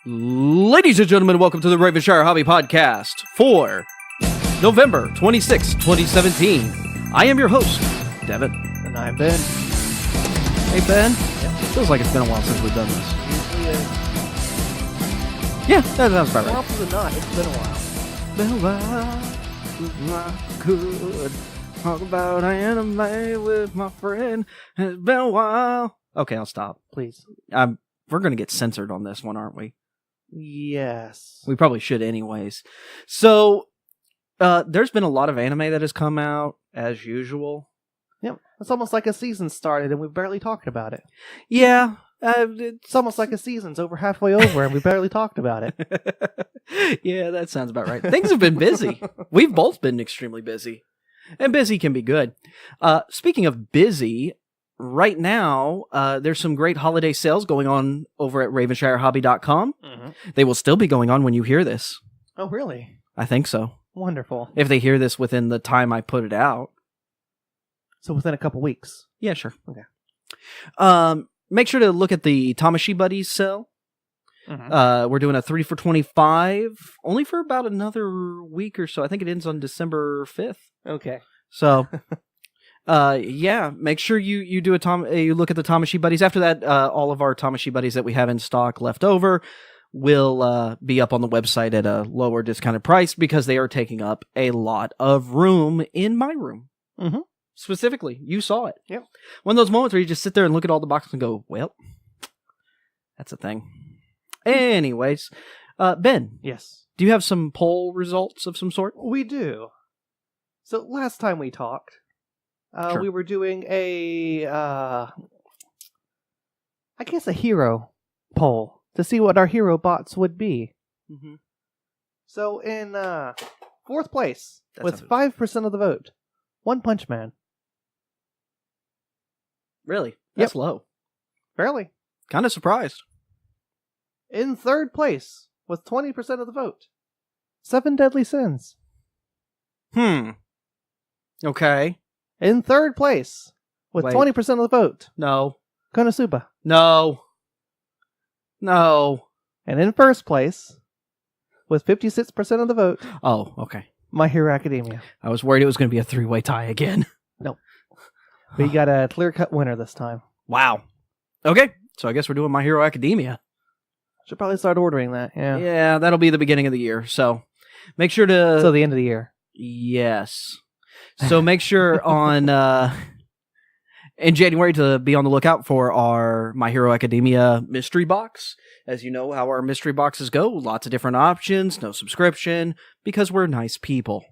Ladies and gentlemen, welcome to the Ravenshire Hobby Podcast for November 26, 2017. I am your host, Devin. And I'm Ben. Hey, Ben. Yeah. Feels like it's been a while since we've done this. Usually is. Yeah, that sounds about right. More often than not, it's been a while. Been a while. I could talk about anime with my friend. It's been a while. Okay, I'll stop. Please. We're going to get censored on this one, aren't we? Yes. We probably should anyways. So, there's been a lot of anime that has come out, as usual. Yep. It's almost like a season started and we've barely talked about it. Yeah. It's almost like a season's over halfway over and we barely talked about it. Yeah, that sounds about right. Things have been busy. We've both been extremely busy. And busy can be good. Speaking of busy, right now, there's some great holiday sales going on over at RavenshireHobby.com. Mm-hmm. They will still be going on when you hear this. Oh, really? I think so. Wonderful. If they hear this within the time I put it out. So within a couple weeks? Yeah, sure. Okay. Make sure to look at the Tamashii Buddies sale. Mm-hmm. We're doing a 3 for $25, only for about another week or so. I think it ends on December 5th. Okay. So... yeah, make sure you do you look at the Tamashii Buddies. After that, all of our Tamashii Buddies that we have in stock left over will be up on the website at a lower discounted price because they are taking up a lot of room in my room. Mm-hmm. Specifically, you saw it. Yep. One of thoses moments where you just sit there and look at all the boxes and go, well, that's a thing. Anyways, Ben. Yes. Do you have some poll results of some sort? We do. So last time we talked, sure. We were doing I guess a hero poll to see what our hero bots would be. Mm-hmm. So in fourth place, with 5% of the vote, One Punch Man. Really? That's low. Fairly. Kind of surprised. In third place, with 20% of the vote, Seven Deadly Sins. Okay. In third place, with 20% of the vote, No. Konosuba. No. And in first place, with 56% of the vote, Oh, okay. My Hero Academia. I was worried it was going to be a three-way tie again. Nope. We got a clear-cut winner this time. Wow. Okay, so I guess we're doing My Hero Academia. Should probably start ordering that, yeah. Yeah, that'll be the beginning of the year, so make sure to... So the end of the year. Yes. So make sure on... in January to be on the lookout for our My Hero Academia mystery box. As you know how our mystery boxes go, lots of different options, no subscription, because we're nice people.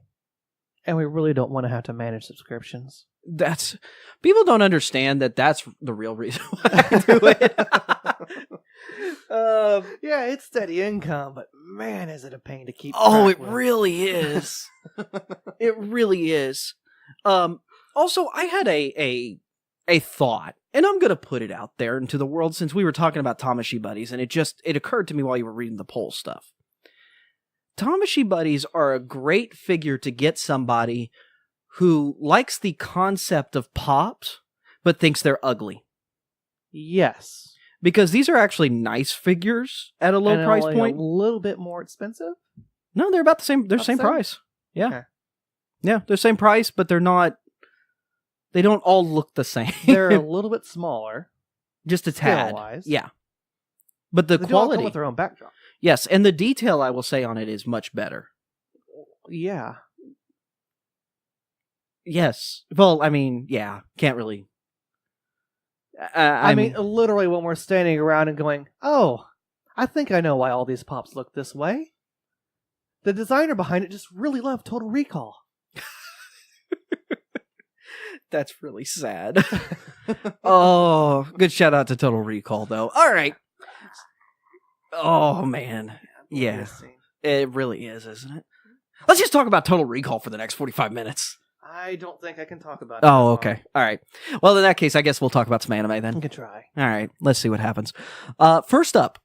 And we really don't want to have to manage subscriptions. People don't understand that that's the real reason why I do it. Yeah, it's steady income, but man, is it a pain to keep Oh, it with. really is. It really is. Also, I had a thought, and I'm going to put it out there into the world since we were talking about Tamashii Buddies, and it occurred to me while you were reading the poll stuff. Tamashii Buddies are a great figure to get somebody who likes the concept of pops, but thinks they're ugly. Yes. Because these are actually nice figures at a low price point. A little bit more expensive? No, they're about the same. They're the same price. Yeah. Okay. Yeah, they're the same price, but they're not... They don't all look the same. They're a little bit smaller. Just a tad. Scale-wise. Yeah. But the they quality... do all come with their own backdrop. Yes, and the detail, I will say, on it is much better. Yeah. Yes. Well, I mean, yeah. Can't really... I mean, literally when we're standing around and going, oh, I think I know why all these pops look this way. The designer behind it just really loved Total Recall. That's really sad. Oh, good shout out to Total Recall, though. All right. Oh, man. Yeah. It really is, isn't it? Let's just talk about Total Recall for the next 45 minutes. I don't think I can talk about it. Oh, okay. All right. Well, in that case, I guess we'll talk about some anime then. We can try. All right. Let's see what happens. First up,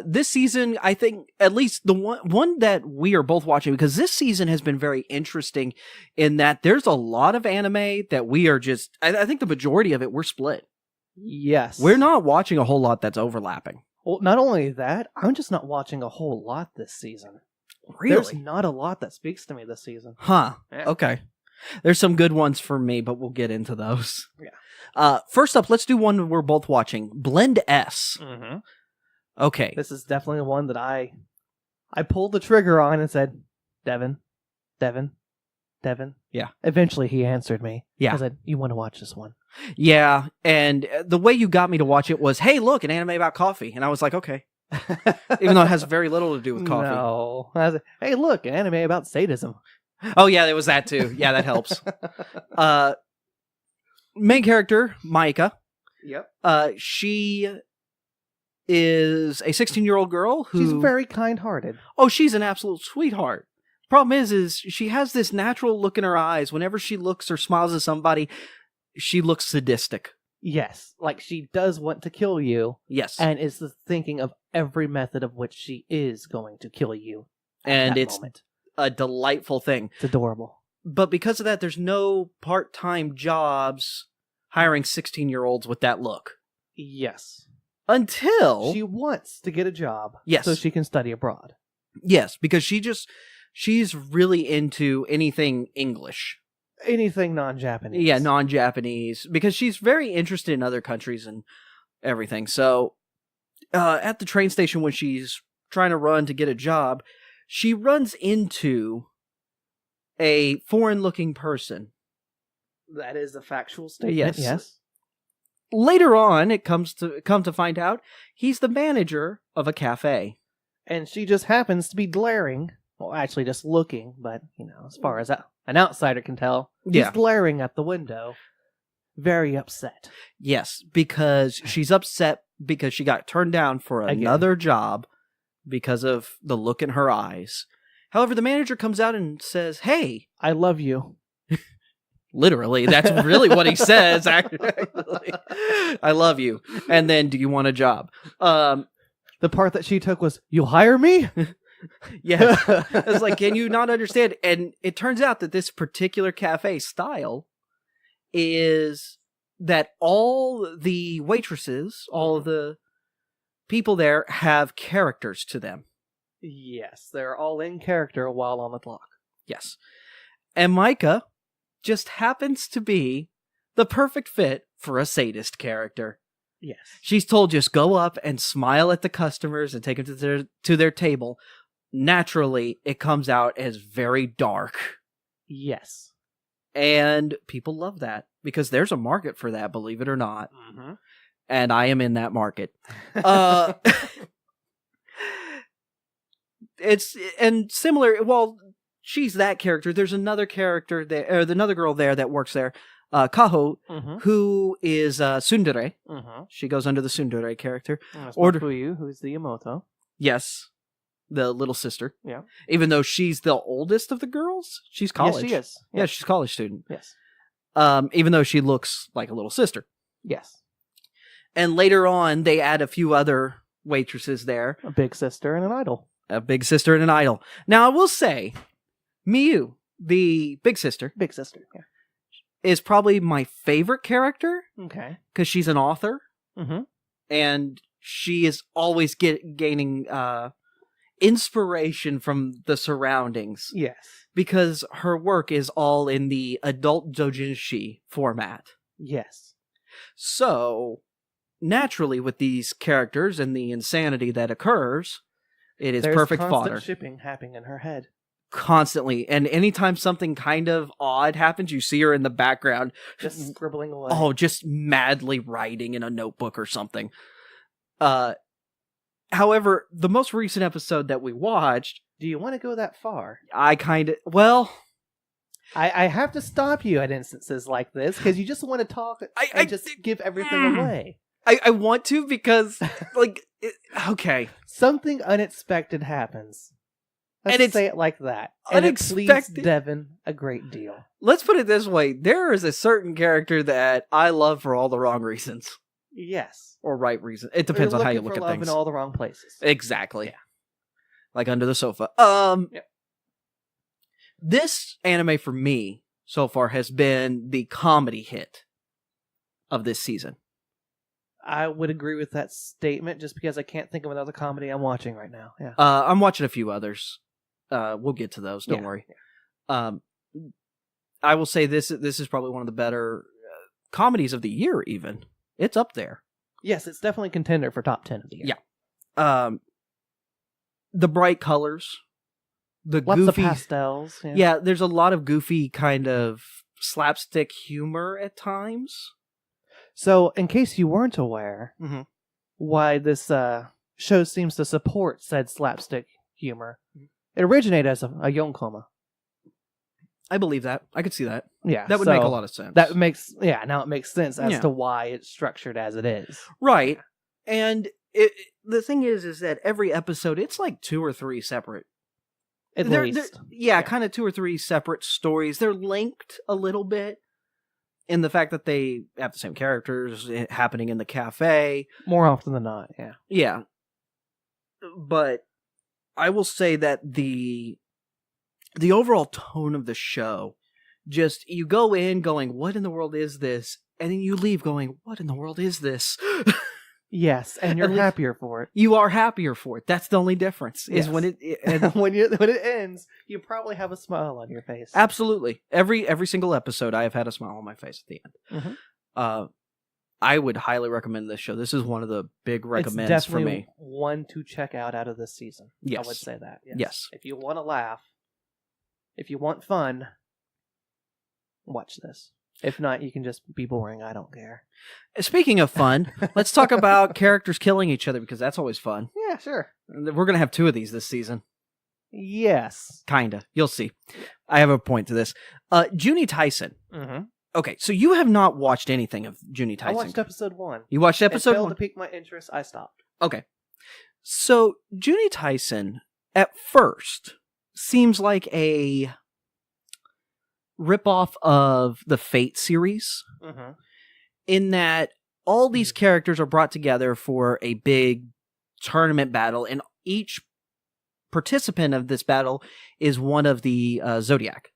this season, I think at least the one that we are both watching, because this season has been very interesting in that there's a lot of anime that we are just, I think the majority of it, we're split. Yes. We're not watching a whole lot that's overlapping. Well, not only that, I'm just not watching a whole lot this season. Really? There's not a lot that speaks to me this season. Huh. Yeah. Okay. There's some good ones for me, but we'll get into those. Yeah. First up, let's do one we're both watching. Blend S. Mm-hmm. Okay. This is definitely one that I pulled the trigger on and said, Devin. Yeah. Eventually he answered me. Yeah. I said, you want to watch this one? Yeah, and the way you got me to watch it was, hey, look, an anime about coffee. And I was like, okay. Even though it has very little to do with coffee. No. I was like, hey, look, an anime about sadism. Oh, yeah, there was that too. Yeah, that helps. Main character, Maika. Yep. She is a 16-year-old girl who... She's very kind-hearted. Oh, she's an absolute sweetheart. Problem is she has this natural look in her eyes. Whenever she looks or smiles at somebody, she looks sadistic. Yes. Like, she does want to kill you. Yes. And is thinking of every method of which she is going to kill you. And it's a delightful thing. It's adorable. But because of that, there's no part-time jobs hiring 16-year-olds with that look. Yes. Until... She wants to get a job. Yes. So she can study abroad. Yes, because she's really into anything English. Anything non-Japanese. Yeah, non-Japanese. Because she's very interested in other countries and everything. So, at the train station when she's trying to run to get a job, she runs into a foreign-looking person. That is a factual statement. Yes. Later on, it come to find out, he's the manager of a cafe. And she just happens to be glaring. Well, actually just looking, but, as far as an outsider can tell, she's glaring at the window. Very upset. Yes, because she's upset because she got turned down for another job because of the look in her eyes. However, the manager comes out and says, hey, I love you. Literally, that's really what he says, actually. I love you. And then, do you want a job? The part that she took was, you hire me? Yeah. It's like, can you not understand? And it turns out that this particular cafe style is that all the waitresses, all of the people there have characters to them. Yes, they're all in character while on the clock. Yes. And Maika just happens to be the perfect fit for a sadist character. Yes. She's told just go up and smile at the customers and take them to their table. Naturally, it comes out as very dark. Yes. And people love that because there's a market for that, believe it or not. Mm-hmm. And I am in that market. It's and similar. Well, she's that character. There's another character there, or another girl there that works there, Kaho, who is tsundere. Mm-hmm. She goes under the tsundere character. Fuyu, who's the Yamoto. Yes, the little sister. Yeah. Even though she's the oldest of the girls, she's college. Yes, she is. Yeah, she's a college student. Yes. Even though she looks like a little sister. Yes. And later on, they add a few other waitresses there. A big sister and an idol. A big sister and an idol. Now, I will say, Miyu, the big sister. Big sister, yeah. Is probably my favorite character. Okay. Because she's an author. Mm-hmm. And she is always gaining inspiration from the surroundings. Yes. Because her work is all in the adult doujinshi format. Yes. So, naturally, with these characters and the insanity that occurs, it is perfect fodder. There's constant shipping happening in her head. Constantly. And anytime something kind of odd happens, you see her in the background. Just scribbling away. Oh, just madly writing in a notebook or something. However, the most recent episode that we watched... Do you want to go that far? I kind of... Well... I have to stop you at instances like this, because you just want to talk and just give everything away. I want to because, okay. Something unexpected happens. Let's say it like that. And it pleased Devin a great deal. Let's put it this way. There is a certain character that I love for all the wrong reasons. Yes. Or right reasons. It depends on how you look at things. In all the wrong places. Exactly. Yeah. Like under the sofa. Yep. This anime for me so far has been the comedy hit of this season. I would agree with that statement just because I can't think of another comedy I'm watching right now. Yeah. I'm watching a few others. We'll get to those. Don't worry. I will say this is probably one of the better comedies of the year, even. It's up there. Yes, it's definitely a contender for top 10 of the year. Yeah. The bright colors. The Lots goofy of pastels. Yeah, there's a lot of goofy kind of slapstick humor at times. So, in case you weren't aware, why this show seems to support said slapstick humor, it originated as a young coma. I believe that. I could see that. Yeah, that would make a lot of sense. Now it makes sense as to why it's structured as it is. Right, and the thing is that every episode, it's like 2 or 3 separate. At least. Kind of 2 or 3 separate stories. They're linked a little bit in the fact that they have the same characters happening in the cafe. More often than not, yeah. Yeah. But I will say that the overall tone of the show, just, you go in going, what in the world is this? And then you leave going, what in the world is this? Yes, and you're happier for it. You are happier for it. That's the only difference. Is when it when it ends, you probably have a smile on your face. Absolutely. Every single episode, I have had a smile on my face at the end. I would highly recommend this show. This is one of the big recommends for me. One to check out of this season. Yes. I would say that. Yes. If you want to laugh, if you want fun, watch this. If not, you can just be boring. I don't care. Speaking of fun, let's talk about characters killing each other, because that's always fun. Yeah, sure. We're going to have 2 of these this season. Yes. Kinda. You'll see. I have a point to this. Junie Tyson. Mm-hmm. Okay, so you have not watched anything of Junie Tyson. I watched episode 1. You watched episode 1? It failed to pique my interest. I stopped. Okay. So, Junie Tyson, at first, seems like a ripoff of the Fate series, in that all these characters are brought together for a big tournament battle, and each participant of this battle is one of the Zodiac,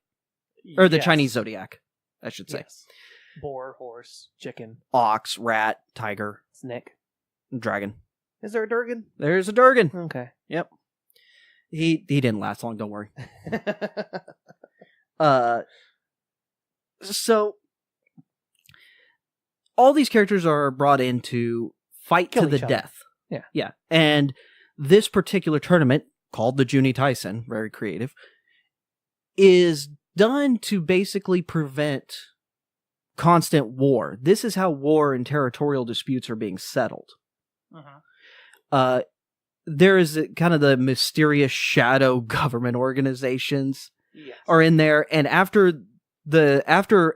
or the Chinese Zodiac, I should say. Yes. Boar, horse, chicken, ox, rat, tiger, snake, dragon. Is there a Durgan? There's a Durgan. Okay. Yep. He didn't last long, don't worry. So all these characters are brought in to fight to the death. Yeah. Yeah. And this particular tournament, called the Junie Tyson, very creative, is done to basically prevent constant war. This is how war and territorial disputes are being settled. There is kind of the mysterious shadow government organizations are in there, and after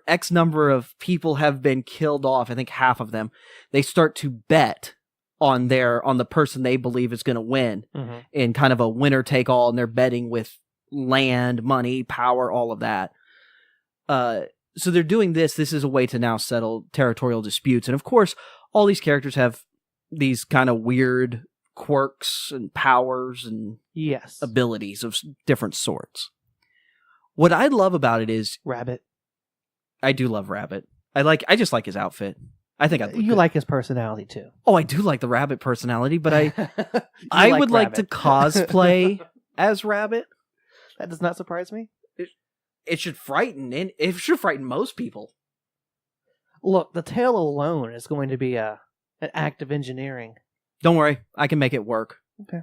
X number of people have been killed off, I think half of them, they start to bet on the person they believe is going to win in kind of a winner take all, and they're betting with land, money, power, all of that. So they're doing this. This is a way to now settle territorial disputes. And of course, all these characters have these kind of weird quirks and powers and abilities of different sorts. What I love about it is Rabbit. I do love Rabbit. I just like his outfit. I think you like his personality too. Oh, I do like the Rabbit personality, but I would like to cosplay as Rabbit. That does not surprise me. It should frighten most people. Look, the tail alone is going to be an act of engineering. Don't worry, I can make it work. Okay.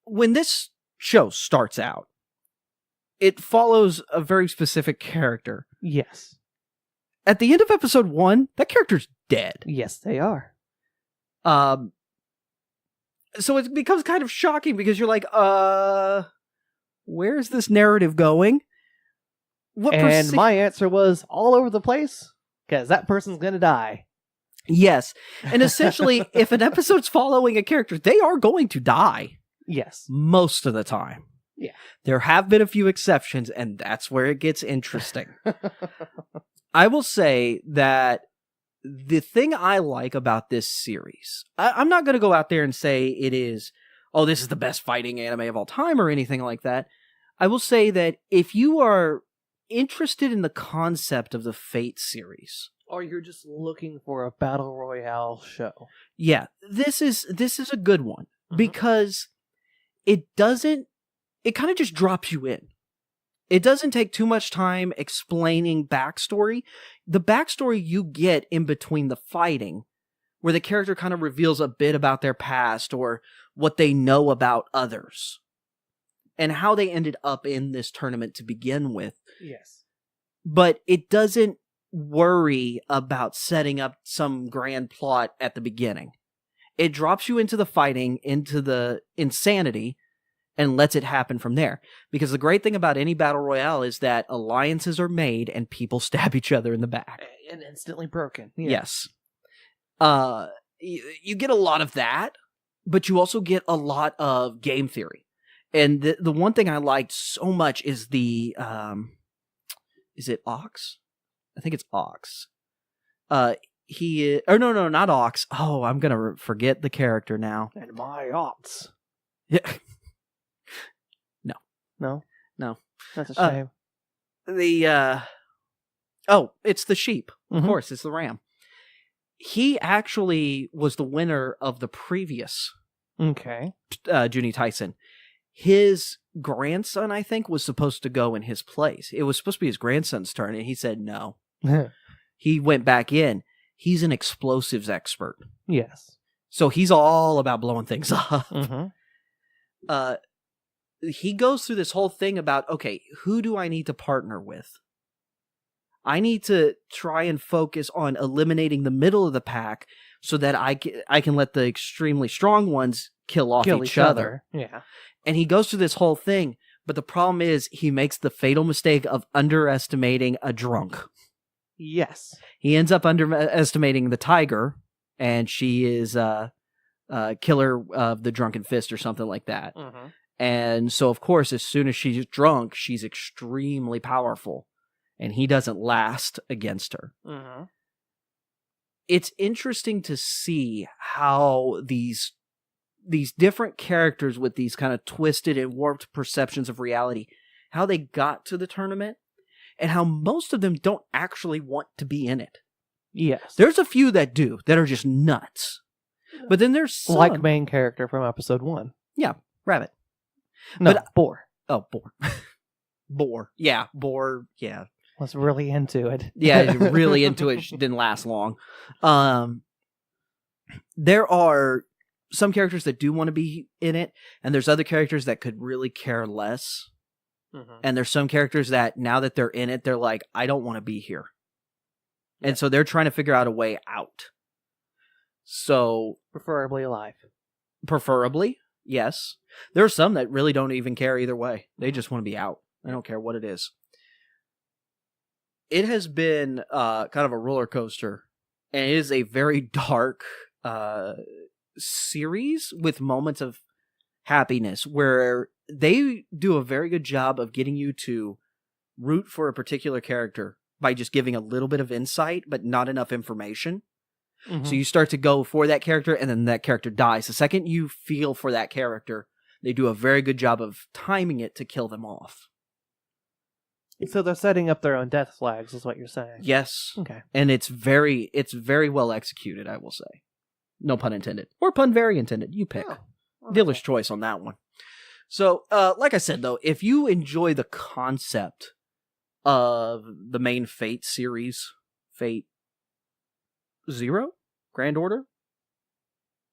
When this show starts out, it follows a very specific character. Yes. At the end of episode 1, that character's dead. Yes, they are. So it becomes kind of shocking because you're like, where's this narrative going? My answer was all over the place, because that person's going to die. Yes. And essentially, if an episode's following a character, they are going to die. Yes. Most of the time. Yeah. There have been a few exceptions, and that's where it gets interesting. I will say that the thing I like about this series, I'm not going to go out there and say it is, oh, this is the best fighting anime of all time or anything like that. I will say that if you are interested in the concept of the Fate series, Or you're just looking for a battle royale show. Yeah, this is a good one because it kind of just drops you in. It doesn't take too much time explaining backstory. The backstory you get in between the fighting, where the character kind of reveals a bit about their past or what they know about others and how they ended up in this tournament to begin with. Yes. But it doesn't worry about setting up some grand plot at the beginning. It drops you into the fighting, into the insanity, and lets it happen from there. Because the great thing about any battle royale is that alliances are made and people stab each other in the back. And instantly broken. Yeah. Yes. You get a lot of that, but you also get a lot of game theory. And the one thing I liked so much is the... is it Ox? I think it's Ox. No, not Ox. Oh, I'm going to forget the character now. And my Ox. Yeah. No? No. That's a shame. It's the sheep. Of course, it's the ram. He actually was the winner of the previous Junie Tyson. His grandson, I think, was supposed to go in his place. It was supposed to be his grandson's turn, and he said no. He went back in. He's an explosives expert. Yes. So he's all about blowing things up. He goes through this whole thing about, okay, who do I need to partner with? I need to try and focus on eliminating the middle of the pack so that I can let the extremely strong ones kill each other. Yeah. And he goes through this whole thing, but the problem is he makes the fatal mistake of underestimating a drunk. Yes. He ends up underestimating the tiger, and she is killer of the drunken fist or something like that. And so, of course, as soon as she's drunk, she's extremely powerful, and he doesn't last against her. It's interesting to see how these different characters with these kind of twisted and warped perceptions of reality, how they got to the tournament, and how most of them don't actually want to be in it. Yes. There's a few that do, that are just nuts. But then there's some... Like main character from episode 1. Yeah, Rabbit. No, Boar. Oh, Boar. Boar. Yeah, Boar, yeah. Was really into it. Yeah, really into it. Didn't last long. There are some characters that do want to be in it, and there's other characters that could really care less. And there's some characters that, now that they're in it, they're like, I don't want to be here. And so they're trying to figure out a way out. So... Preferably alive. Preferably, yes. There are some that really don't even care either way. They just want to be out. They don't care what it is. It has been kind of a roller coaster, and it is a very dark series with moments of happiness where they do a very good job of getting you to root for a particular character by just giving a little bit of insight, but not enough information. So you start to go for that character, and then that character dies. The second you feel for that character, they do a very good job of timing it to kill them off. So they're setting up their own death flags, is what you're saying? Yes. Okay. And it's very well executed, I will say. No pun intended. Or pun very intended. You pick. Dealer's choice on that one. So, like I said, though, if you enjoy the concept of the main Fate series, Fate Zero, Grand Order,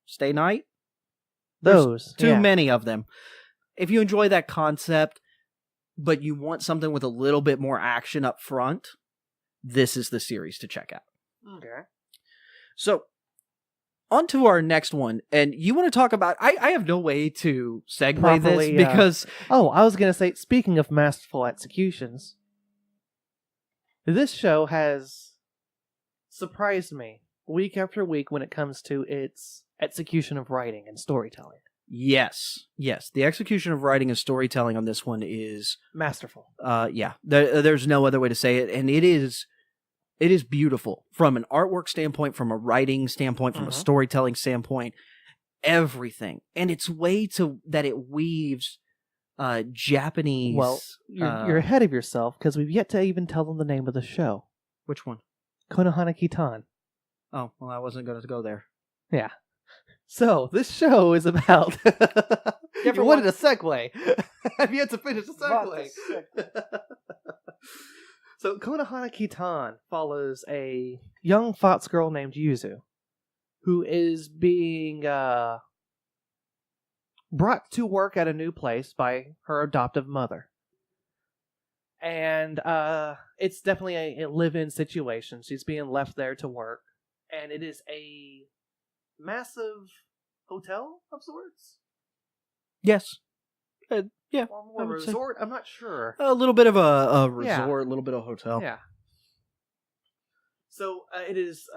Stay Night, those too many of them. If you enjoy that concept, but you want something with a little bit more action up front, this is the series to check out. Okay. So, on to our next one, and you want to talk about... I have no way to segue properly, this because... Oh, I was going to say, speaking of masterful executions, this show has surprised me week after week when it comes to its execution of writing and storytelling. Yes. The execution of writing and storytelling on this one is... masterful. Yeah. There's no other way to say it, and it is beautiful from an artwork standpoint, from a writing standpoint, from a storytelling standpoint, everything. And it's way that it weaves Japanese... Well, you're ahead of yourself, because we've yet to even tell them the name of the show. Which one? Konohana-Kitan. Oh, well, I wasn't going to go there. Yeah. So, this show is about... You wanted a segue. I've yet to finish the segue. So, Konohana-Kitan follows a young fox girl named Yuzu, who is being brought to work at a new place by her adoptive mother. And it's definitely a live-in situation. She's being left there to work. And it is a massive hotel of sorts? Yes. Yeah. Or more resort? I'm not sure. A little bit of a resort, a little bit of hotel. Yeah. So it is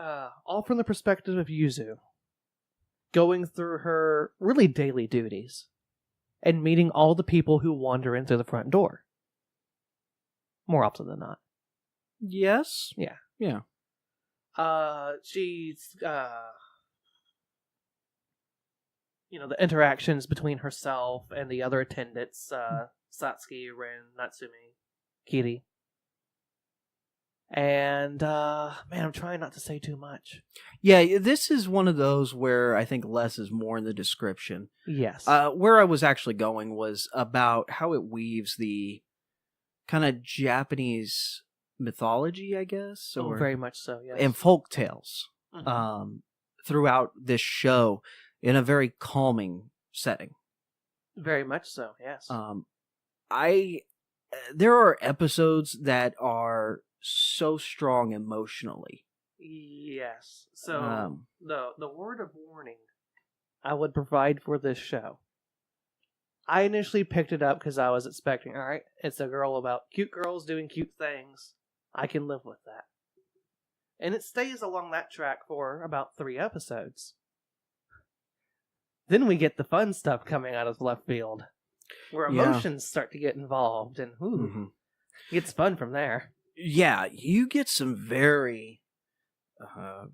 all from the perspective of Yuzu, going through her really daily duties and meeting all the people who wander in through the front door. More often than not. Yes. Yeah. Yeah. She's, the interactions between herself and the other attendants, Satsuki, Ren, Natsumi, Kiri. And, man, I'm trying not to say too much. Yeah, this is one of those where I think less is more in the description. Yes. Where I was actually going was about how it weaves the kind of Japanese mythology, I guess. Or, very much so, yes. And folk tales throughout this show in a very calming setting. Very much so, yes. There are episodes that are so strong emotionally. Yes. So the word of warning I would provide for this show. I initially picked it up because I was expecting, all right, it's a girl about cute girls doing cute things. I can live with that. And it stays along that track for about 3 episodes. Then we get the fun stuff coming out of left field, where emotions start to get involved, and it gets fun from there. Yeah, you get some very,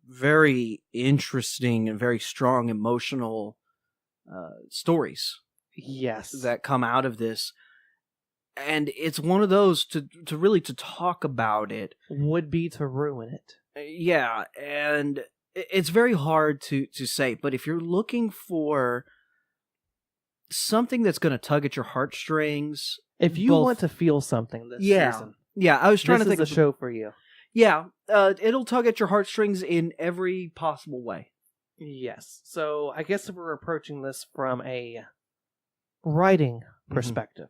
very interesting and very strong emotional stories. Yes, that come out of this, and it's one of those to really talk about it would be to ruin it. Yeah, and it's very hard to say, but if you're looking for something that's going to tug at your heartstrings, if you want to feel something this season, I was trying to think of a show for you. Yeah, it'll tug at your heartstrings in every possible way. Yes. So I guess if we're approaching this from a writing perspective,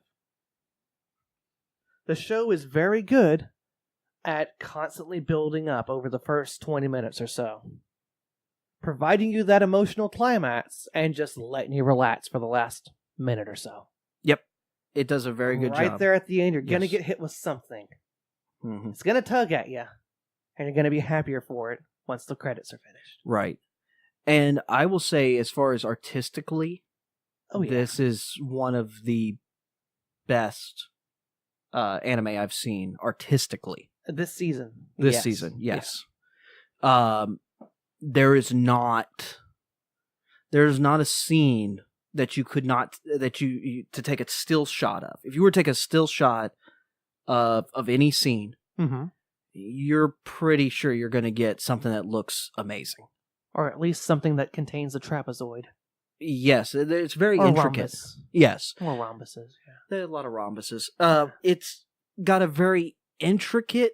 the show is very good at constantly building up over the first 20 minutes or so, providing you that emotional climax and just letting you relax for the last minute or so. Yep. It does a very good job. Right there at the end, you're going to get hit with something. It's going to tug at you, and you're going to be happier for it once the credits are finished. Right. And I will say, as far as artistically, this is one of the best anime I've seen artistically. This season. This season, yes. There's not a scene that you could not, to take a still shot of. If you were to take a still shot of any scene, you're pretty sure you're going to get something that looks amazing. Or at least something that contains a trapezoid. Yes, it's very or intricate. Rhombus. Yes. Or rhombuses, yeah. There are a lot of rhombuses. It's got a very intricate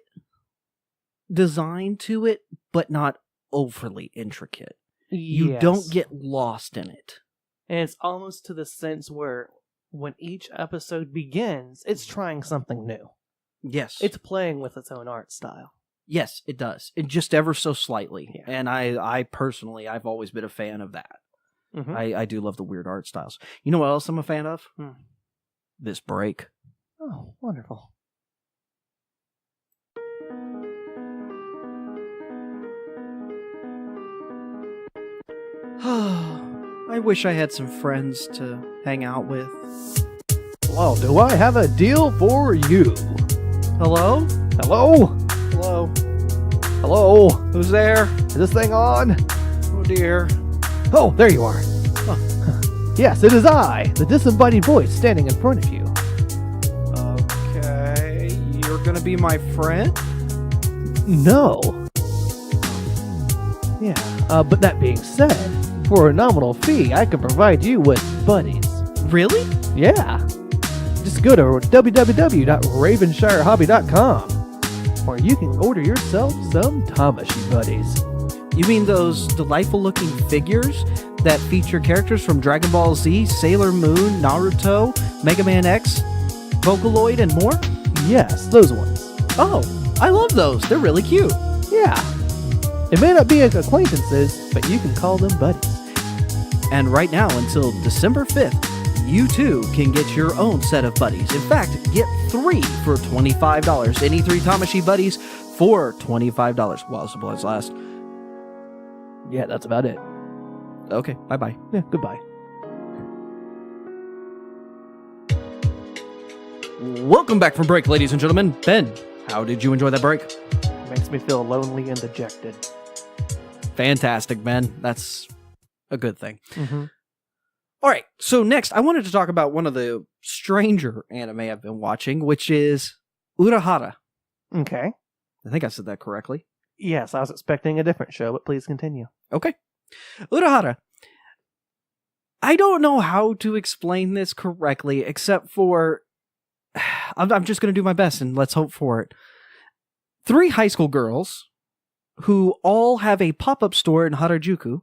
design to it, but not overly intricate. You don't get lost in it. And it's almost to the sense where when each episode begins, it's trying something new. Yes. It's playing with its own art style. Yes, it does. It just ever so slightly. Yeah. And I personally, I've always been a fan of that. I do love the weird art styles. You know what else I'm a fan of? This break. Oh, wonderful. I wish I had some friends to hang out with. Well, do I have a deal for you? Hello? Hello? Hello? Hello? Who's there? Is this thing on? Oh dear. Oh, there you are. Oh. Yes, it is I, the disembodied voice standing in front of you. Okay, you're gonna be my friend? No. Yeah. But that being said, for a nominal fee, I can provide you with buddies. Really? Yeah. Just go to www.ravenshireHobby.com where you can order yourself some Tamashii buddies. You mean those delightful-looking figures that feature characters from Dragon Ball Z, Sailor Moon, Naruto, Mega Man X, Vocaloid, and more? Yes, those ones. Oh, I love those. They're really cute. Yeah. It may not be acquaintances, but you can call them buddies. And right now, until December 5th, you too can get your own set of buddies. In fact, get 3 for $25. Any 3 Tamashii buddies for $25 while supplies last. Yeah, that's about it. Okay, bye-bye. Yeah, goodbye. Welcome back from break, ladies and gentlemen. Ben, how did you enjoy that break? Makes me feel lonely and dejected. Fantastic, Ben. That's a good thing. Mm-hmm. All right, so next, I wanted to talk about one of the stranger anime I've been watching, which is Urahara. Okay. I think I said that correctly. Yes, I was expecting a different show, but please continue. Okay. Urahara. I don't know how to explain this correctly, except for... I'm just going to do my best, and let's hope for it. 3 high school girls who all have a pop-up store in Harajuku.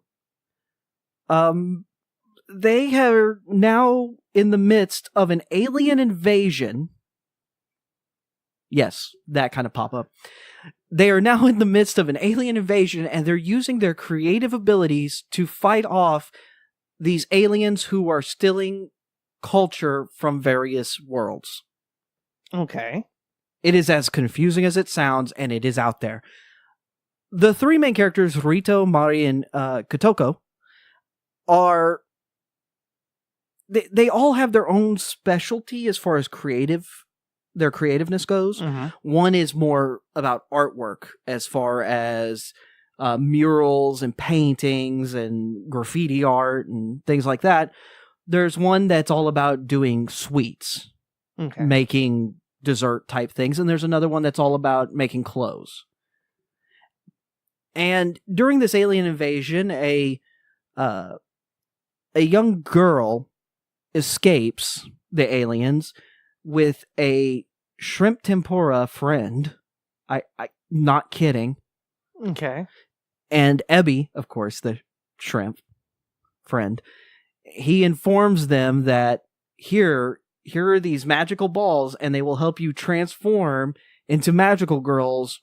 They are now in the midst of an alien invasion. Yes, that kind of pop-up. They are now in the midst of an alien invasion, and they're using their creative abilities to fight off these aliens who are stealing culture from various worlds. Okay. It is as confusing as it sounds, and it is out there. The 3 main characters, Rito, Mari, and Kotoko, are... They all have their own specialty as far as their creativeness goes. Mm-hmm. One is more about artwork, as far as murals and paintings and graffiti art and things like that. There's one that's all about doing sweets, Okay. making dessert type things, and there's another one that's all about making clothes. And during this alien invasion, a young girl escapes the aliens with a shrimp tempura friend. I not kidding. Okay. And Ebby, of course, the shrimp friend, he informs them that here are these magical balls, and they will help you transform into magical girls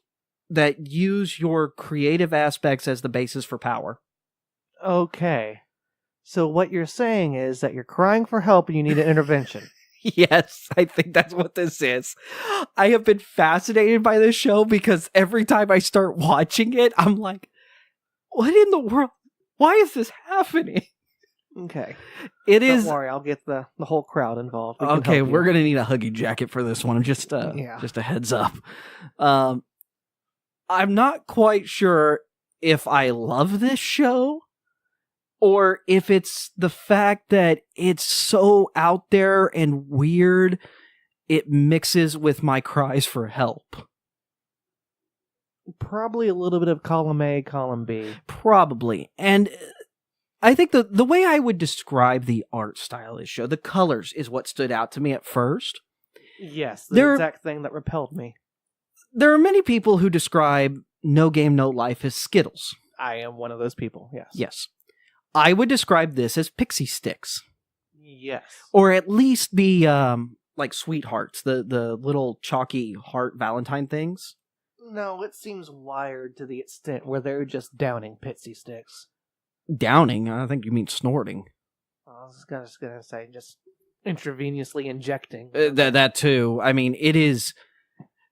that use your creative aspects as the basis for power. Okay. So what you're saying is that you're crying for help and you need an intervention. Yes, I think that's what this is. I have been fascinated by this show because every time I start watching it, I'm like, what in the world? Why is this happening? Okay. It Don't is. worry, I'll get the whole crowd involved. Okay, we're going to need a huggy jacket for this one. Just a heads up. I'm not quite sure if I love this show, or if it's the fact that it's so out there and weird, it mixes with my cries for help. Probably a little bit of column A, column B. Probably. And I think the way I would describe the art style of this show, the colors is what stood out to me at first. Yes, the exact thing that repelled me. There are many people who describe No Game, No Life as Skittles. I am one of those people, yes. Yes. I would describe this as pixie sticks. Yes. Or at least be like sweethearts, the little chalky heart Valentine things. No, it seems wired to the extent where they're just downing pixie sticks. Downing? I think you mean snorting. I was just gonna say, just intravenously injecting. That too. I mean, it is...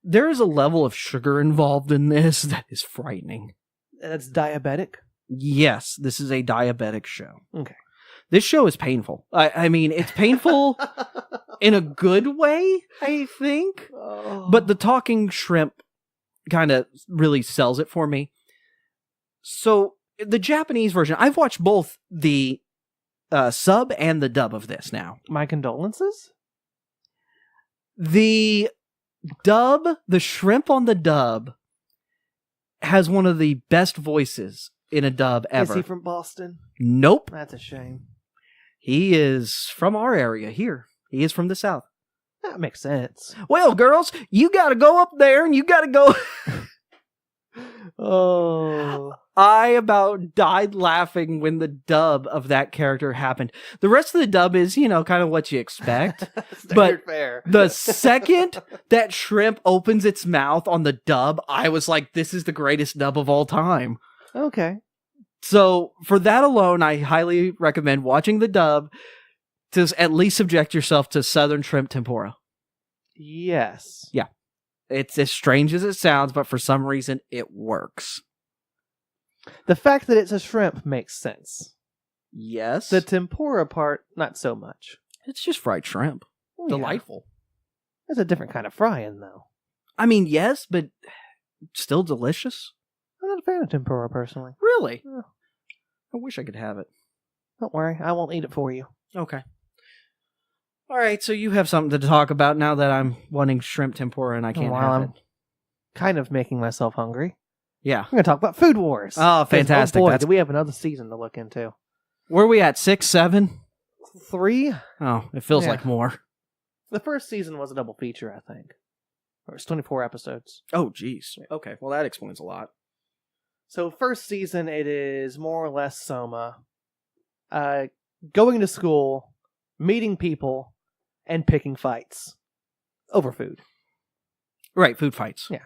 There is a level of sugar involved in this that is frightening. That's diabetic? Yes, this is a diabetic show. Okay. This show is painful. I mean, it's painful in a good way, I think. Oh. But the talking shrimp kind of really sells it for me. So, the Japanese version, I've watched both the sub and the dub of this now. My condolences? The dub, the shrimp on the dub, has one of the best voices in a dub ever. Is he from Boston? Nope. That's a shame. He is from our area here. He is from the South. That makes sense. Well, girls, you got to go up there and you got to go. Oh. I about died laughing when the dub of that character happened. The rest of the dub is, kind of what you expect. Standard fare. The second that shrimp opens its mouth on the dub, I was like, this is the greatest dub of all time. Okay. So for that alone, I highly recommend watching the dub to at least subject yourself to Southern shrimp tempura. Yes. Yeah. It's as strange as it sounds, but for some reason, it works. The fact that it's a shrimp makes sense. Yes. The tempura part, not so much. It's just fried shrimp. Oh, Delightful. Yeah. It's a different kind of frying, though. I mean, yes, but still delicious. I'm not a fan of tempura, personally. Really? Yeah. I wish I could have it. Don't worry, I won't eat it for you. Okay. All right, so you have something to talk about now that I'm wanting shrimp tempura and I can't have it. Kind of making myself hungry. Yeah. We're going to talk about Food Wars. Oh, fantastic. Oh boy, do we have another season to look into. Where are we at? 6, 7? 3? Oh, it feels Yeah. like more. The first season was a double feature, I think. It was 24 episodes. Oh, geez. Okay, well, that explains a lot. So first season, it is more or less Soma going to school, meeting people, and picking fights over food. Right, food fights. Yeah.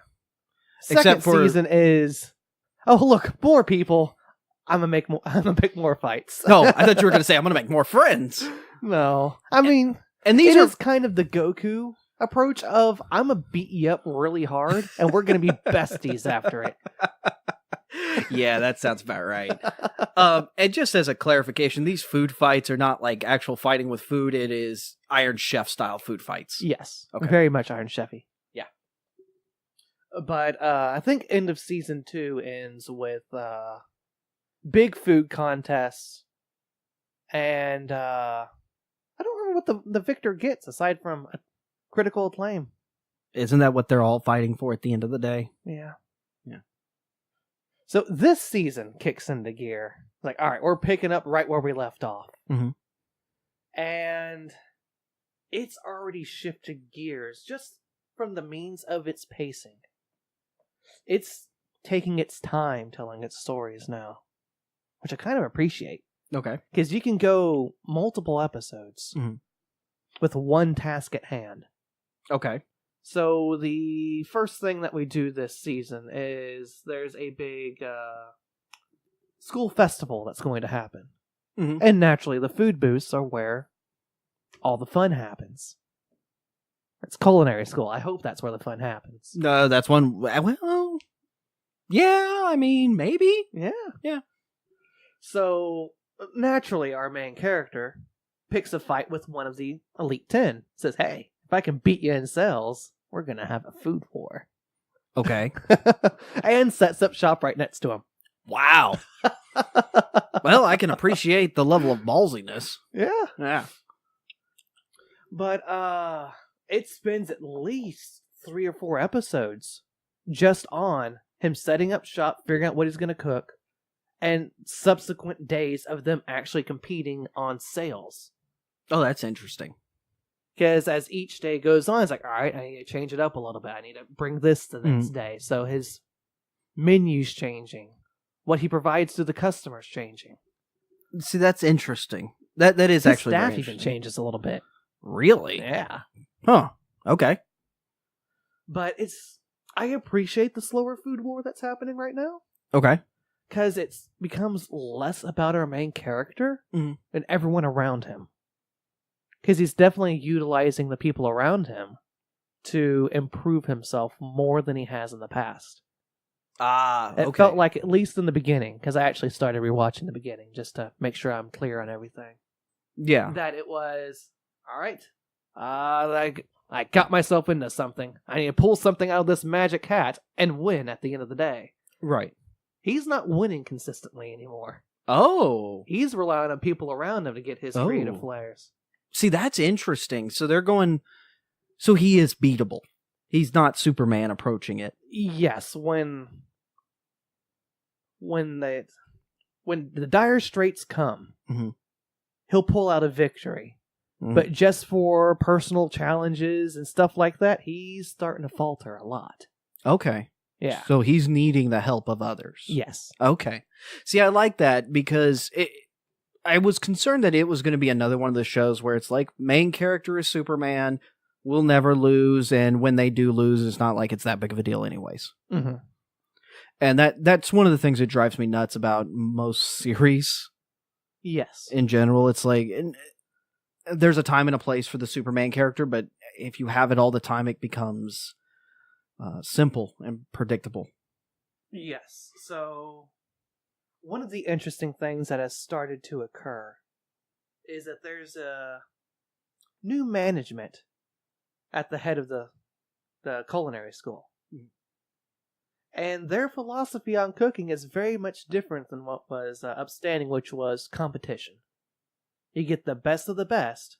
Except Second for- season is, oh look, more people. I'm gonna pick more fights. No, I thought you were going to say, I'm going to make more friends. No, I mean, And these it are... is kind of the Goku approach of I'm gonna beat you up really hard, and we're gonna be besties after it. Yeah, that sounds about right. And just as a clarification, these food fights are not like actual fighting with food. It is Iron Chef style food fights. Yes, Okay. very much Iron Chefy. Yeah. But I think end of season 2 ends with big food contests, and I don't remember what the victor gets aside from a critical acclaim. Isn't that what they're all fighting for at the end of the day? Yeah. Yeah. So this season kicks into gear. Like, all right, we're picking up right where we left off. Mhm. And it's already shifted gears just from the means of its pacing. It's taking its time telling its stories now, which I kind of appreciate. Okay. Because you can go multiple episodes Mhm. with one task at hand. Okay. So the first thing that we do this season is there's a big school festival that's going to happen. Mhm. And naturally, the food booths are where all the fun happens. It's culinary school. I hope that's where the fun happens. No, that's one. Well, yeah, I mean, maybe. Yeah. Yeah. So naturally, our main character picks a fight with one of the Elite 10. Says, hey, if I can beat you in sales, we're going to have a food war. Okay. And sets up shop right next to him. Wow. Well, I can appreciate the level of ballsiness. Yeah. Yeah. But it spends at least 3 or 4 episodes just on him setting up shop, figuring out what he's going to cook, and subsequent days of them actually competing on sales. Oh, that's interesting. Because as each day goes on, it's like, all right, I need to change it up a little bit. I need to bring this to the next day. So his menu's changing. What he provides to the customers changing. See, that's interesting. That is His actually staff very even interesting. changes a little bit. Really? Yeah. Huh. Okay. But I appreciate the slower food war that's happening right now. Okay. Because it becomes less about our main character Mhm. and everyone around him. Because he's definitely utilizing the people around him to improve himself more than he has in the past. Ah, It felt like, at least in the beginning, because I actually started rewatching the beginning just to make sure I'm clear on everything, Yeah. that it was, all right, I got myself into something. I need to pull something out of this magic hat and win at the end of the day. Right. He's not winning consistently anymore. Oh. He's relying on people around him to get his creative Oh. flares. See, that's interesting. So they're going... So he is beatable. He's not Superman approaching it. Yes, when when the dire straits come, Mhm. he'll pull out a victory. Mhm. But just for personal challenges and stuff like that, he's starting to falter a lot. Okay. Yeah. So he's needing the help of others. Yes. Okay. See, I like that because I was concerned that it was going to be another one of the shows where it's like main character is Superman, will never lose, and when they do lose, it's not like it's that big of a deal anyways. Mm-hmm. And that's one of the things that drives me nuts about most series Yes. in general. It's like there's a time and a place for the Superman character, but if you have it all the time, it becomes simple and predictable. Yes. So, one of the interesting things that has started to occur is that there's a new management at the head of the culinary school. And their philosophy on cooking is very much different than what was upstanding, which was competition. You get the best of the best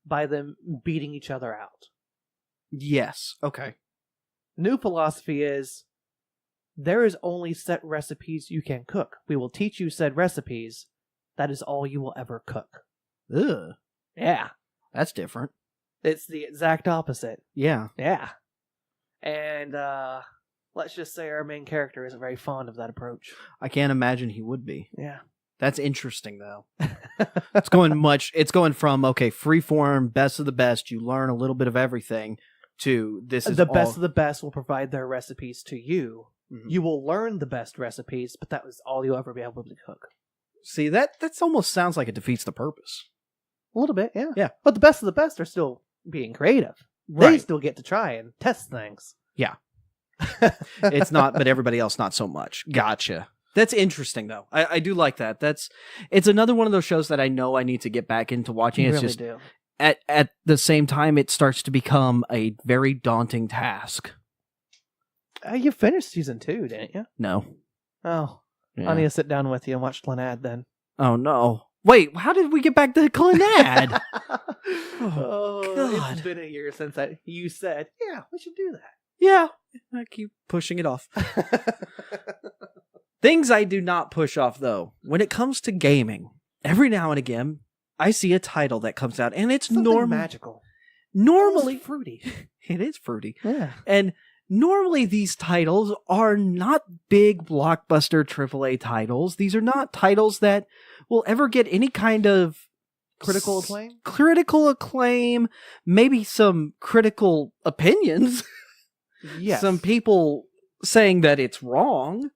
by them beating each other out. Yes. Okay. New philosophy is there is only set recipes you can cook. We will teach you said recipes. That is all you will ever cook. Ugh. Yeah. That's different. It's the exact opposite. Yeah. Yeah. And let's just say our main character isn't very fond of that approach. I can't imagine he would be. Yeah. That's interesting, though. It's going from, okay, freeform, best of the best, you learn a little bit of everything, to this is the best of the best will provide their recipes to you. Mm-hmm. You will learn the best recipes, but that was all you'll ever be able to cook. See, that's almost sounds like it defeats the purpose. A little bit, yeah. Yeah. But the best of the best are still being creative. They still get to try and test things. Yeah. It's not, but everybody else not so much. Gotcha. That's interesting, though. I do like that. It's another one of those shows that I know I need to get back into watching. You It's really just do. At the same time, it starts to become a very daunting task. You finished season 2, didn't you? No. Oh. Yeah. I need to sit down with you and watch Glenad then. Oh, no. Wait, how did we get back to Glenad? God. It's been a year since you said, yeah, we should do that. Yeah. I keep pushing it off. Things I do not push off, though. When it comes to gaming, every now and again, I see a title that comes out, and it's Something magical. Normally, Almost fruity. It is fruity. Yeah. And normally these titles are not big blockbuster AAA titles. These are not titles that will ever get any kind of Critical acclaim? Critical acclaim, maybe some critical opinions. Yes. Some people saying that it's wrong,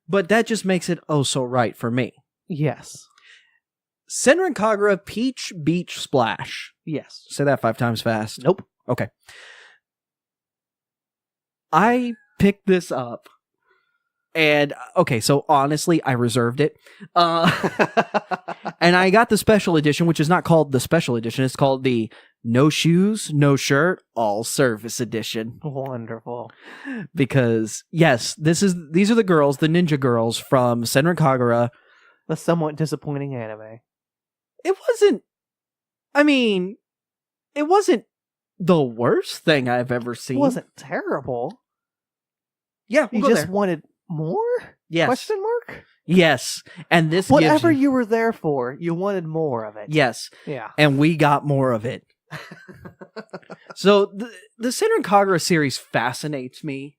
but that just makes it oh so right for me. Yes. Senran Kagura Peach Beach Splash. Yes. Say that 5 times fast. Nope. Okay. I picked this up, and okay, so honestly, I reserved it. And I got the special edition, which is not called the special edition. It's called the No Shoes, No Shirt, All Service edition. Wonderful. Because, yes, these are the girls, the ninja girls from Senran Kagura. The somewhat disappointing anime. It wasn't the worst thing I've ever seen. It wasn't terrible. Yeah, You just wanted more? Yes. Question mark? Yes. And this Whatever gives you were there for, you wanted more of it. Yes. Yeah. And we got more of it. So the Senran Kagura series fascinates me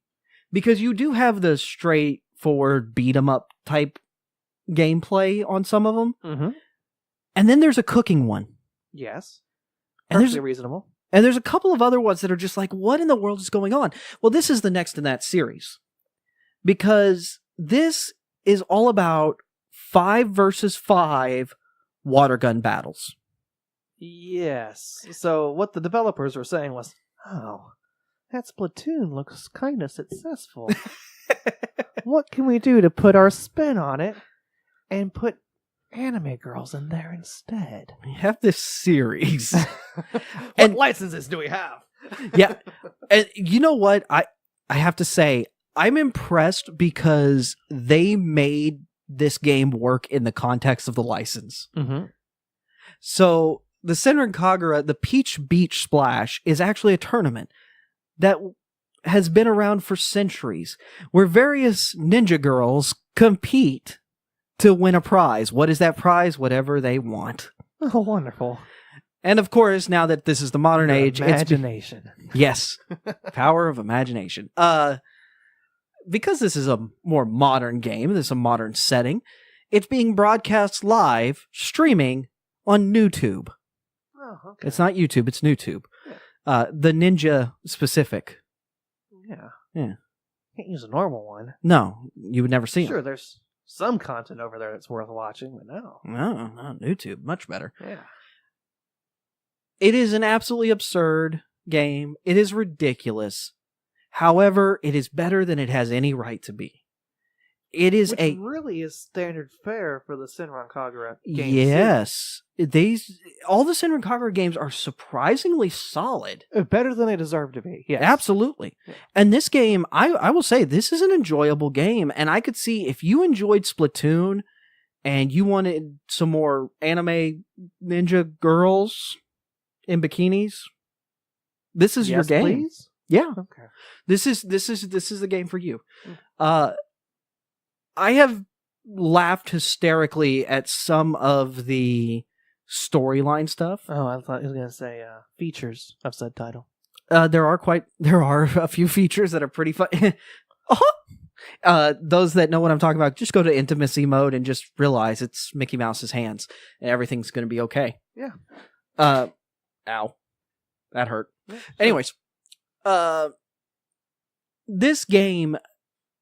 because you do have the straightforward beat 'em up type gameplay on some of them. Mm-hmm. And then there's a cooking one. Yes. And Perfectly reasonable. And there's a couple of other ones that are just like, what in the world is going on? Well, this is the next in that series. Because this is all about 5 versus 5 water gun battles. Yes. So what the developers were saying was, oh, that Splatoon looks kind of successful. What can we do to put our spin on it and put anime girls in there instead? We have this series. What licenses do we have? Yeah. And you know what? I have to say, I'm impressed because they made this game work in the context of the license. Mm-hmm. So the Senran Kagura, the Peach Beach Splash, is actually a tournament that has been around for centuries, where various ninja girls compete to win a prize. What is that prize? Whatever they want. Oh, wonderful. And of course, now that this is the modern age, imagination. Yes. Power of imagination. Because this is a more modern game, this is a modern setting, it's being broadcast live, streaming on YouTube. Oh, okay. It's not YouTube, it's NewTube. Yeah. The Ninja specific. Yeah. Yeah. Can't use a normal one. No, you would never see Sure, them. there's some content over there that's worth watching, but no. No, not YouTube. Much better. Yeah. It is an absolutely absurd game. It is ridiculous. However, it is better than it has any right to be. It is Which really is standard fare for the Senran Kagura games. Yes. All the Senran Kagura games are surprisingly solid. Better than they deserve to be. Yes. Absolutely. Yeah. And this game, I will say, this is an enjoyable game. And I could see if you enjoyed Splatoon and you wanted some more anime ninja girls in bikinis, this is your game. Please? Yeah. Okay. This is the game for you. I have laughed hysterically at some of the storyline stuff. Oh, I thought he was going to say features of said title. There are a few features that are pretty fun. Those that know what I'm talking about, just go to intimacy mode and just realize it's Mickey Mouse's hands and everything's going to be okay. Yeah. Ow. That hurt. Yeah, sure. Anyways, this game,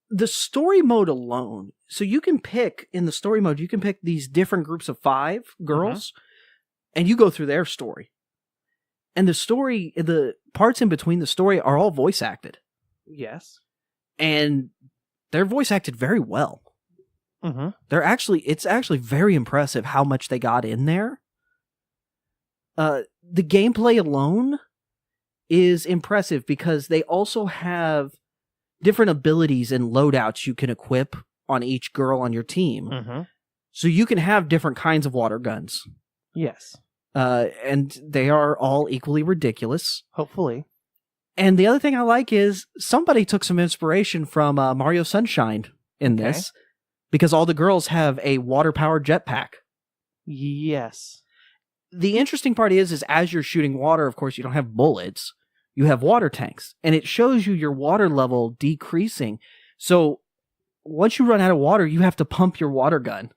the story mode alone, so you can pick, in the story mode, you can pick these different groups of 5 girls, and you go through their story. And the story, the parts in between the story are all voice acted. Yes. And they're voice acted very well. Mm-hmm. It's actually very impressive how much they got in there. The gameplay alone is impressive because they also have different abilities and loadouts you can equip on each girl on your team. Mm-hmm. So you can have different kinds of water guns. Yes. And they are all equally ridiculous. Hopefully. And the other thing I like is somebody took some inspiration from Mario Sunshine in this, because all the girls have a water-powered jetpack. Yes. The interesting part is as you're shooting water, of course, you don't have bullets. You have water tanks, and it shows you your water level decreasing. So once you run out of water, you have to pump your water gun.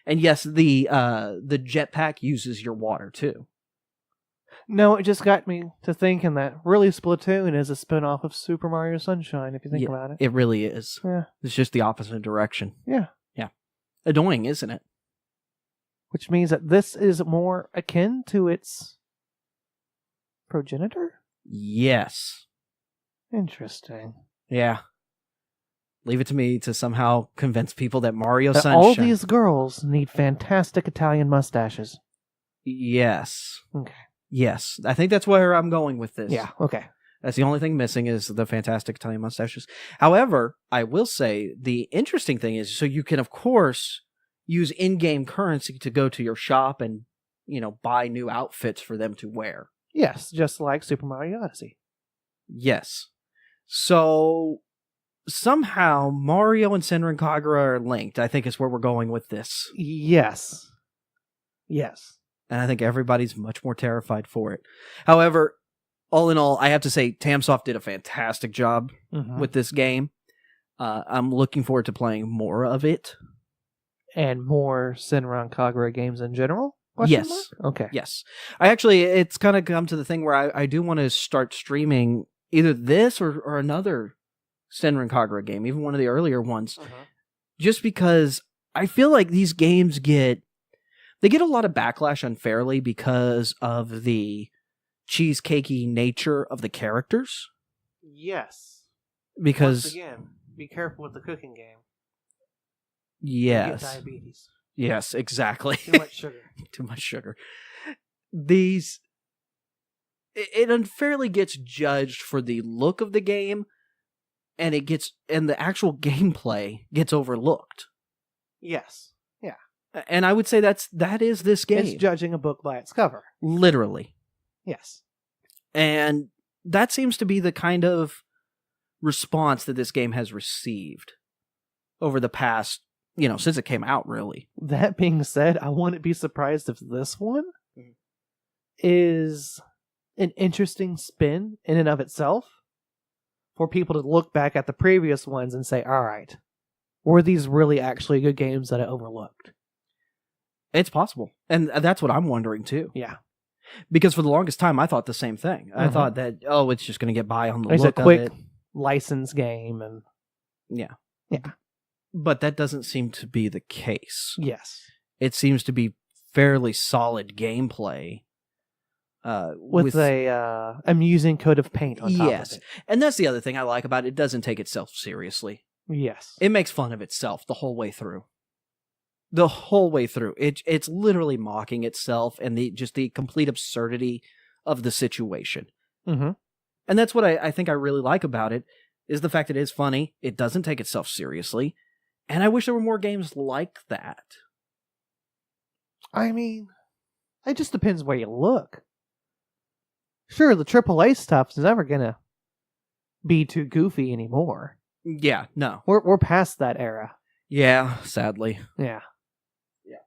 And yes, the jetpack uses your water too. No, it just got me to thinking that really Splatoon is a spin-off of Super Mario Sunshine, if you think about it. It really is. Yeah. It's just the opposite direction. Yeah. Yeah. Annoying, isn't it? Which means that this is more akin to its progenitor? Yes. Interesting. Yeah. Leave it to me to somehow convince people that Mario Sunshine... All these girls need fantastic Italian mustaches. Yes. Okay. Yes. I think that's where I'm going with this. Yeah, okay. That's the only thing missing is the fantastic Italian mustaches. However, I will say the interesting thing is, so you can, of course, use in-game currency to go to your shop and, buy new outfits for them to wear. Yes, just like Super Mario Odyssey. Yes. So somehow Mario and Senran Kagura are linked, I think is where we're going with this. Yes. Yes. And I think everybody's much more terrified for it. However, all in all, I have to say Tamsoft did a fantastic job with this game. I'm looking forward to playing more of it. And more Senran Kagura games in general? Yes. Okay. Yes. It's kind of come to the thing where I do want to start streaming either this or another Senran Kagura game, even one of the earlier ones, just because I feel like these games get a lot of backlash unfairly because of the cheesecakey nature of the characters. Yes. Because, once again, be careful with the cooking game. Yes. You get diabetes. Yes, exactly. Too much sugar. Too much sugar. It unfairly gets judged for the look of the game, and the actual gameplay gets overlooked. Yes. Yeah. And I would say that is this game. It's judging a book by its cover. Literally. Yes. And that seems to be the kind of response that this game has received over the past, since it came out, really. That being said, I wouldn't be surprised if this one Mhm. is an interesting spin in and of itself for people to look back at the previous ones and say, all right, were these really actually good games that I overlooked? It's possible. And that's what I'm wondering, too. Yeah. Because for the longest time, I thought the same thing. I thought that, it's just going to get by on the It's look a quick of it. license game. And Yeah. Yeah. But that doesn't seem to be the case. yes. It seems to be fairly solid gameplay. With a amusing coat of paint on top yes. of it. And that's the other thing I like about it. It doesn't take itself seriously. Yes. It makes fun of itself the whole way through. The whole way through. It's literally mocking itself and the complete absurdity of the situation. Mm-hmm. And that's what I think I really like about it, is the fact that it is funny. It doesn't take itself seriously. And I wish there were more games like that. I mean, it just depends where you look. Sure, the AAA stuff is never gonna be too goofy anymore. Yeah, no. We're past that era. Yeah, sadly. Yeah. Yeah.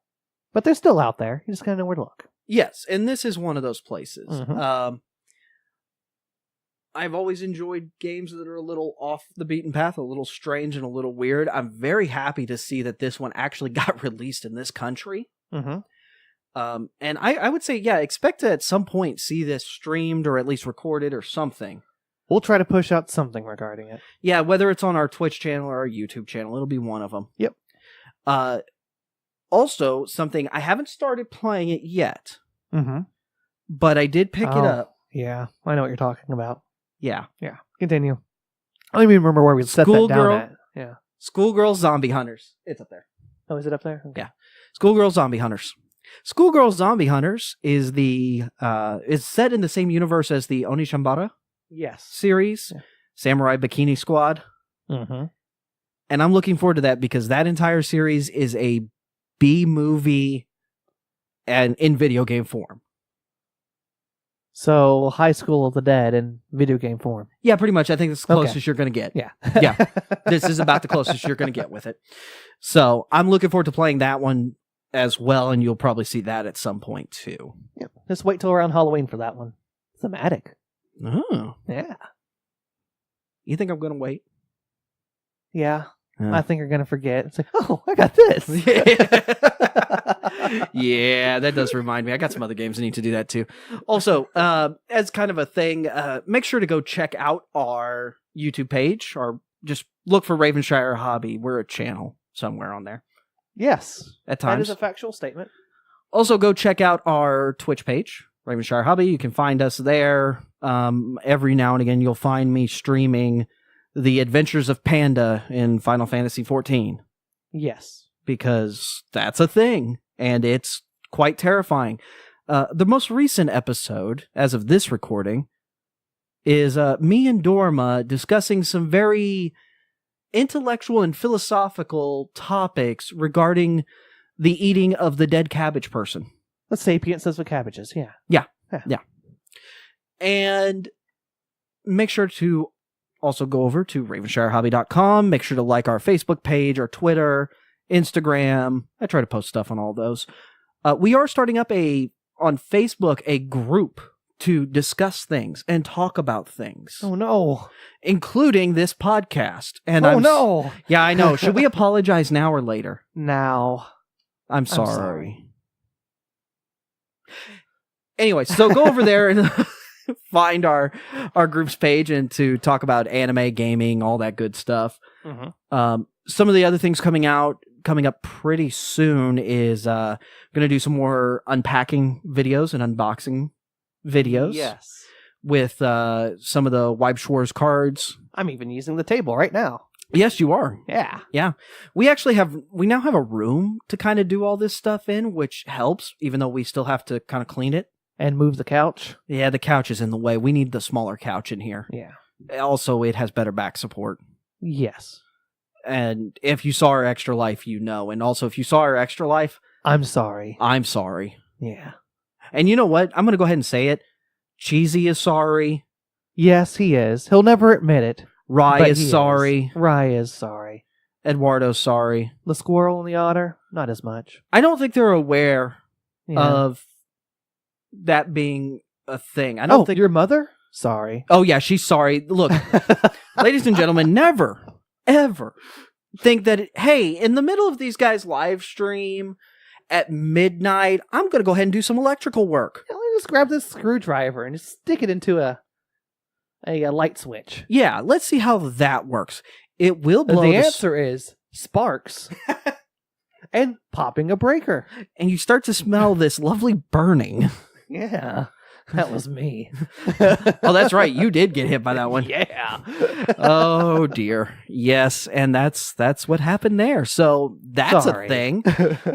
But they're still out there. You just gotta know where to look. Yes, and this is one of those places. Mhm. I've always enjoyed games that are a little off the beaten path, a little strange and a little weird. I'm very happy to see that this one actually got released in this country. Mm-hmm. And I would say, yeah, expect to at some point see this streamed or at least recorded or something. We'll try to push out something regarding it. Yeah, whether it's on our Twitch channel or our YouTube channel, it'll be one of them. Yep. Also, something, I haven't started playing it yet, Mm-hmm. but I did pick it up. Yeah, I know what you're talking about. Yeah. Yeah. Continue. I don't even remember where we set that down Schoolgirl. at. Yeah. Schoolgirl Zombie Hunters. It's up there. Oh, is it up there? Okay. Yeah. Schoolgirl Zombie Hunters. Schoolgirl Zombie Hunters is is set in the same universe as the Onishambara Yes. series, Yeah. Samurai Bikini Squad. Mm-hmm. And I'm looking forward to that because that entire series is a B-movie and in video game form. So, High School of the Dead in video game form. Yeah, pretty much. I think that's the Okay. closest you're going to get. Yeah. Yeah. This is about the closest you're going to get with it. So I'm looking forward to playing that one as well, and you'll probably see that at some point too. Yeah. Just wait till around Halloween for that one. Thematic. Oh. Yeah. You think I'm going to wait? Yeah. Yeah. I think you're going to forget. It's like, oh, I got this. Yeah, that does remind me. I got some other games I need to do that too. Also, as kind of a thing, make sure to go check out our YouTube page, or just look for Ravenshire Hobby. We're a channel somewhere on there Yes. at That times. is a factual statement. Also, go check out our Twitch page, Ravenshire Hobby. You can find us there. Every now and again, you'll find me streaming the Adventures of Panda in Final Fantasy XIV, Yes. because that's a thing, and it's quite terrifying. The most recent episode, as of this recording, is me and Dorma discussing some very intellectual and philosophical topics regarding the eating of the dead cabbage person. The sapiences with cabbages, yeah. And make sure to also go over to RavenshireHobby.com. Make sure to like our Facebook page, our Twitter, Instagram. I try to post stuff on all those. We are starting up on Facebook a group to discuss things and talk about things. Oh, no. Including this podcast. And no. Yeah, I know. Should we apologize now or later? Now. I'm sorry. sorry. Anyway, so go over there and find our group's page and to talk about anime, gaming, all that good stuff. Mm-hmm. Some of the other things coming up pretty soon is going to do some more unpacking videos and unboxing videos. Yes. With some of the Wipe Schwarz cards. I'm even using the table right now. Yes, you are. Yeah. We now have a room to kind of do all this stuff in, which helps, even though we still have to kind of clean it. And move the couch. Yeah, the couch is in the way. We need the smaller couch in here. Yeah. Also, it has better back support. Yes. And if you saw our Extra Life, you know. And also, if you saw our Extra Life, I'm sorry. I'm sorry. Yeah. And you know what? I'm going to go ahead and say it. Cheesy is sorry. Yes, he is. He'll never admit it. Rye but is he sorry. Rye is sorry. Eduardo's sorry. The squirrel and the otter, not as much. I don't think they're aware Yeah. of that being a thing. I don't think your mother? Sorry. Oh yeah, she's sorry. Look, ladies and gentlemen, never, ever think that, hey, in the middle of these guys' live stream at midnight, I'm going to go ahead and do some electrical work. Let me just grab this screwdriver and just stick it into a light switch. Yeah, let's see how that works. It will blow The answer is sparks and popping a breaker. and you start to smell this lovely burning. Yeah, that was me. Oh, that's right. You did get hit by that one. Yeah. Oh dear. Yes, and that's what happened there. So that's Sorry. a thing,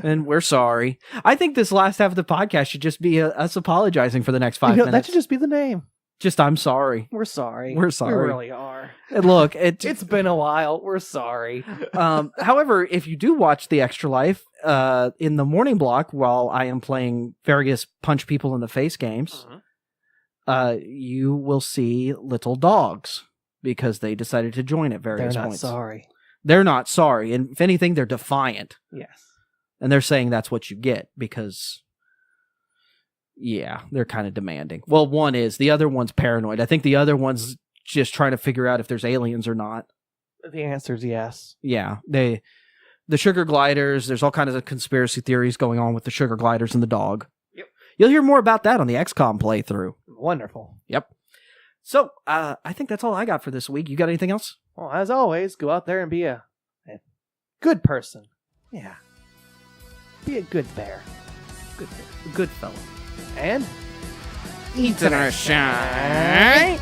and we're sorry. I think this last half of the podcast should just be us apologizing for the next 5 minutes. That should just be the name. Just I'm sorry. We're sorry. We're sorry. We really are. And look, It's been a while. We're sorry. however, if you do watch the Extra Life in the morning block while I am playing various punch people in the face games, you will see little dogs because they decided to join at various They're not points. sorry. They're not sorry. And if anything, they're defiant. Yes. And they're saying that's what you get because, yeah, they're kind of demanding. Well, one is. The other one's paranoid. I think the other one's just trying to figure out if there's aliens or not. The answer is yes. Yeah. The sugar gliders, there's all kinds of conspiracy theories going on with the sugar gliders and the dog. Yep. You'll hear more about that on the XCOM playthrough. Wonderful. Yep. So, I think that's all I got for this week. You got anything else? Well, as always, go out there and be a good person. Yeah. Be a good bear. Good fellow. And Eat in our shine.